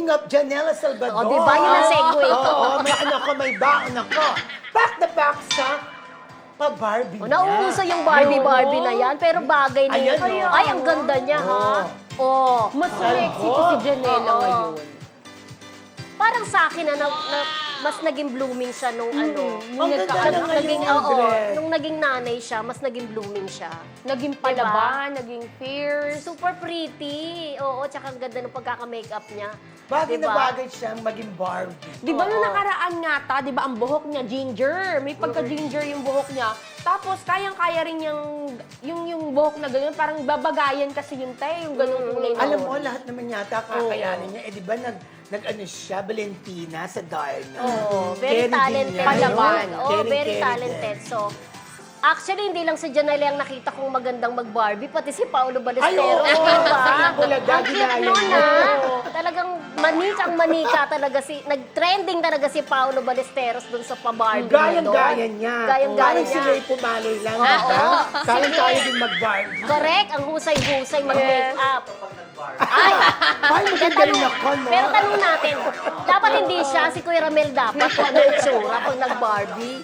Speaking of Janela Salvador. O, di ba? Yun ang segue ko. Oo, may ano ko, may baon ako. Back na back sa pa-Barbie O, niya. nauuso yung Barbie-Barbie na yan, pero bagay na Ayan, yun. oh. Ay, ang ganda niya, ha? Oh. Mas sexy ko si Janela Oo. ngayon. Parang sa akin mas naging blooming siya nung ano. Ang ganda na Naging, ngayon, oo, Dre. nung naging nanay siya, mas naging blooming siya. Naging Diba? palaban, naging fierce. Super pretty. Oo, tsaka ang ganda ng pagkaka-makeup niya. Bagay na Diba? bagay siyang maging Barbie. Di ba nung Oo. nakaraan nga ta, di ba ang buhok niya ginger? May pagka-ginger yung buhok niya. Tapos kayang-kaya rin yung buhok na gano'n, parang babagayan kasi yung tayo, yung gano'ng kulay na. Alam mo, lahat naman yata kakayanin niya. Eh, di ba nag-ano siya, Valentina sa Darna. Oo, very Caring din talented. niya. Palaban. Oo, Caring, very caring talented. din. So, actually, hindi lang si Janelle ang nakita kong magandang mag-Barbie, pati si Paolo Ay, Ballesteros. oo! Diba? Sa Bulaga, Ang cute ginaya nun, niya. ah. Talagang manika talaga nag-trending talaga si Paolo Ballesteros dun sa pa-Barbie. Gayang-gaya niya. Gayang-gaya Parang niya. sila yung pumaloy lang, Oo. di ba? Kaya Sige. tayo din mag-Barbie. Correct, ang husay-husay mag-makeup. Ay, Ay, maganda rin ako, no? pero tanong natin, dapat hindi siya, si Kuya Ramel dapat, kung ano yung tsura pag nag-Barbie.